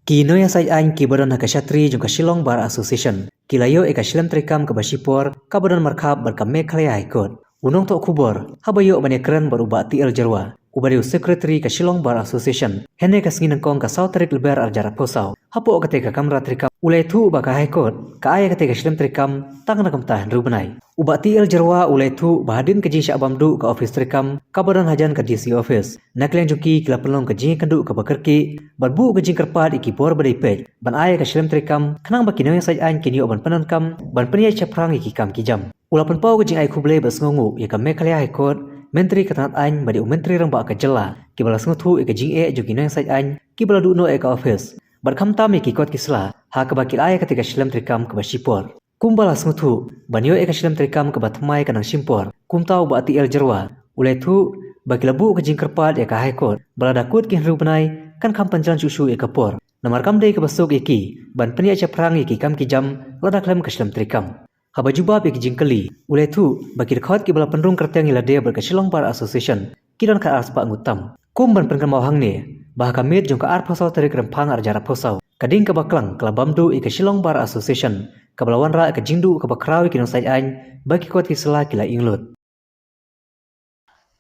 Kino yang saya ain kibaran hakashatri jungka Shillong Bar Association. Kilayo eka Shilem trikam ke Basipor, kabaran markab berkam Meghalaya High Court. Unong tok kubor, habayo banyak berubah TL Jarwa. Ubariu sekretari ke Shillong Bar Association. Hene ka nangkong ka South Tarik Lebar Arjara Posau. Hapo ketika kamera trikam ulai tu baka High Court. Ka aya ketika Shilem trikam tang nakam tahan rubenai. Uba TL Jarwa ulai tu bahadin ke jing Syabamdu ke office trikam kabaran hajan ke DC office. Naklen juki kila pelong ke jing kandu ke bakerki barbu ke jing kerpad iki por badai pej. Ban aya ke Shilem trikam kenang bakino yang saya ain kini oban penankam ban penia caprang iki kam kijam. Ulapan pau ke jing ai kublai bas ngongu ya ka Meghalaya High Court. Menteri ketanat ain badi menteri rembak ke jela kibala sengtu eka jing jugino yang saya ain kibala duno eka office barkam tam iki kot kisla ha ke bakil aya ketika Shilem trikam ke Basipor kumbala sengtu banyo eka Shilem trikam ke batmai kanang simpor kumtau ba TL Jarwa ulai tu bakilabu ke jing kerpat eka High Court bala dakut kin rubenai kan kam panjalan susu eka por namar kam dei ke basuk iki ban penia caprang iki kam kijam lada klem ke Shilem trikam haba jubab iki jingkeli ulai tu bakir khot ki bala penrung kerteng ila dia berka Shillong Bar Association kidan ka arspa ngutam kum ban penkan mau hang ne bah kamit jong ka ar phosau tarik rempang arjara phosau kading ka baklang kala bamdu ika Shillong Bar Association ka balawan ra ka jingdu ka bakrawi kinong sai ain baki khot ki sela kila inglut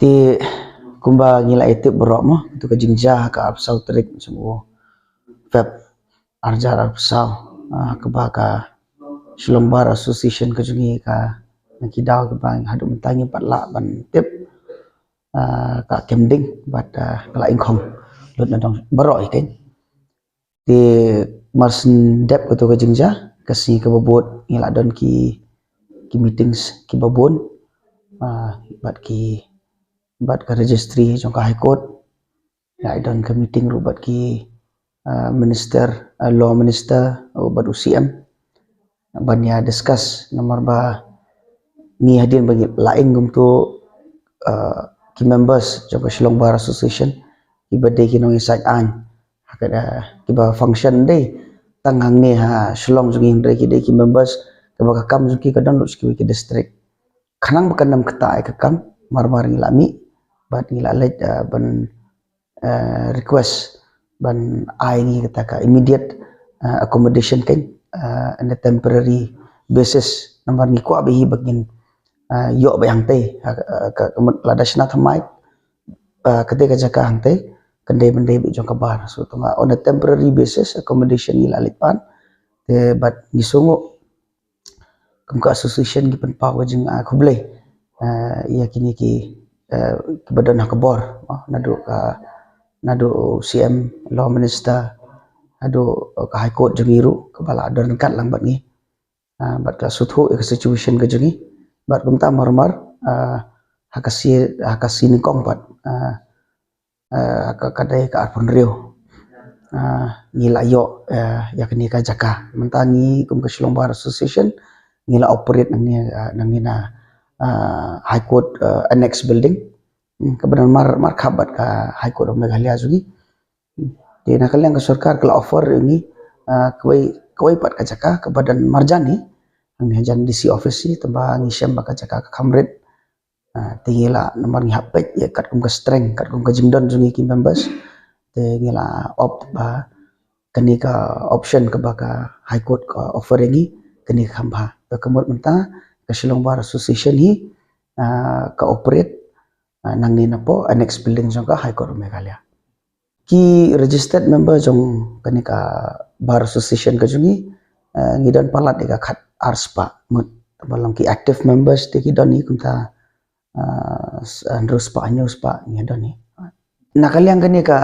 ti kumba ngila itip berok mo tu ka jingjah ka apsau tarik semua feb arjara phosau ka baka Shillong Bar Association ke jungi ka nakidau ke bang hadu mentangi patla ban tip ka kemding bat kala ingkhong lut nadong baroi ken di marsen dep ke jingja kasi ke bobot ngila don ki meetings ki babon bat ka registry jong ka High Court ya don ke meeting ru bat ki minister law minister bat UCM banyak discuss nomor ba ni hadin bagi laing untuk ki members jong Shillong Bar Association ibade kinong isaj an hakada kiba function day tangang ni ha Shillong jong indre ki members kiba kam jong ki kadang lu ki district kanang bakanam kata ai kam mar-mar ngilami bat ngilalet ban request ban ai ni kata ka immediate accommodation kan on a temporary basis nomor ni ko abihi bagin yok bayang te ka ladasna thamai ketika jaka hangte kendai bendai bi jong kabar so tunga on a temporary basis accommodation ila lipan te bat gisungu kumka association gi penpau jeng kublai ya kini ki badan hakbor nadu CM law minister ado ka High Court jengiru kepala dan kat lambat ni bat ka suthu ke situation ke jengi bat kumta marmar hakasi ni kong bat ka kadai ka arpon rio ngila yo ya kini ka jaka mentangi kum ke Shillong Bar Association ngila operate nang ni na High Court annex building kebenaran mar khabat ka High Court of Meghalaya jugi di nakalang ke sarkar kala offer ini kawai pat ka jaka ke badan marjani ang hajan DC office si tamba ngisyam baka jaka ka kamret tingila nomor ni hapet ya kat kum ka strength kat kum ka jingdon jungi ki members tingila opt ba kani ka option ke baka High Court ka offer ini kani ka khamba kemut menta ka Shillong Bar Association hi ka operate nang ni napo annex building jong ka High Court of Meghalaya ki registered member jong kanika Bar Association ka jungi ngidan palat eka khat arspa mut balong ki active members te ki doni kumta andros pa anyos pa ngidoni nakaliang kanika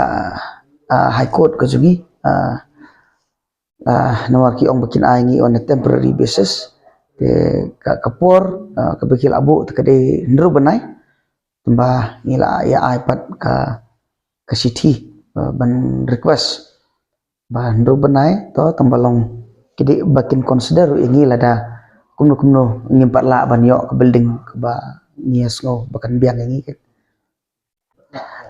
High Court ka jungi nawar ki ong bakin aingi on a temporary basis te ka kapor ka bekil abu te kade ndru banai tambah ngila ya iPad ka city ban request ban do benai to tambalong kidi bakin consider ini lada kumno ngimpat la ban yo ke building ke ba nias ngo bakan biang ini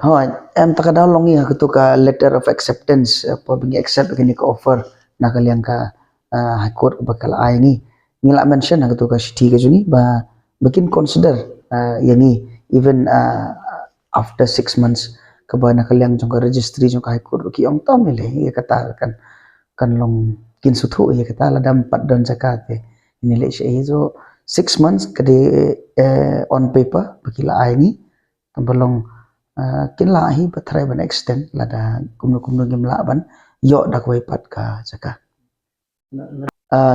ho em takada longi ha tu ka letter of acceptance po bingi accept kini ka offer nakaliang ka High Court bakal ai ni ngila mention ha tu ka city ka juni ba bakin consider yani even after 6 months kabana kaliang jong registry jong High Court ki ong tom ile ya katakan kan long kin suthu ya kata la dam 4 don zakat ini le shi so 6 months kade on paper bakila ai ni tambalong kin la hi patrai ban extend la da kumno gim la ban yo dak wai pat ka zakat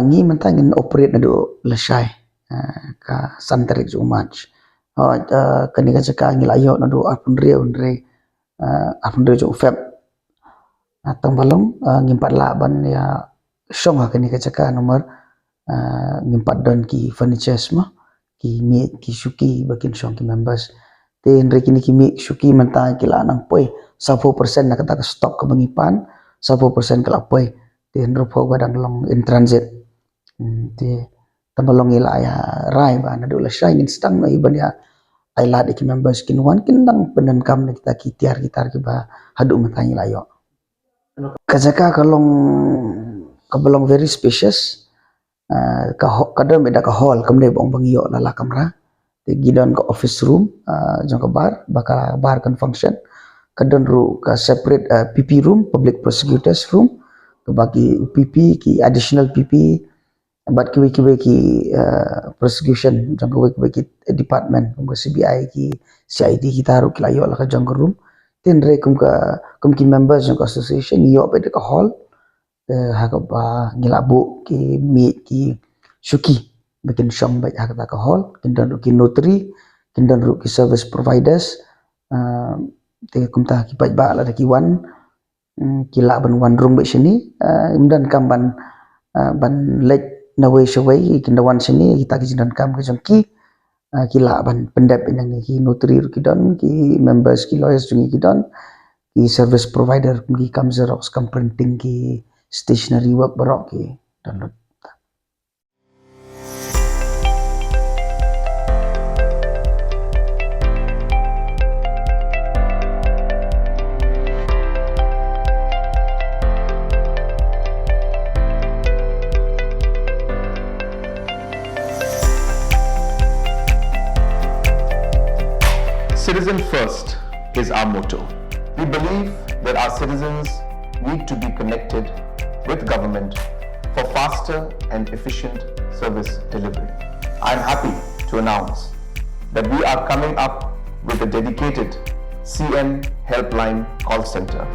ngi mentangin operate na do la shai ka santarik jo match kani ka zakat ngi la yo na do apun re jo feb tambalong ngimpat la ban ya song kani ka zakat nomor ngimpat don ki furniture ma ki mi ki shuki bakin song ki members ten re kini ki mi shuki mentang ki la nang poi 10% na kata stok ke bangipan 10% kala poi ten rupo badang long in transit te tambalong ila ya rai ba na dula shai in stang na iban ya ai la de ki members kin wan kin dang penan kam na kita ki tiar gitar ki ba hadu mentang ila yo kazaka kalong kabalong very spacious kadang beda ka hall kamne bong bangyo lala kamera te gidon ka office room jong ka bar kan function kadang ru ka separate PP room public prosecutors room ke bagi PP ki additional PP bat ki prosecution jong ka ki department ko CBI ki CID kita ru kilayo la ka jong room ten re kum ki members jong association yo beda ka hall hakaba ngilabu ki mi ki shuki bikin shong baik hakata ka hall kindan ki notary kindan ki service providers te kumta ki baik ba la ki wan kila ban wan room baik sini dan kam ban lek nawe shawai kinda wan sini kita ki dan kam ki jong ki kila ban pendap yang ki notary ki don ki members ki lawyers jungi ki don ki service provider ki kam xerox kam printing ki stationery work barok ki download. Citizen first is our motto. We believe that our citizens need to be connected with government for faster and efficient service delivery. I am happy to announce that we are coming up with a dedicated CM helpline call center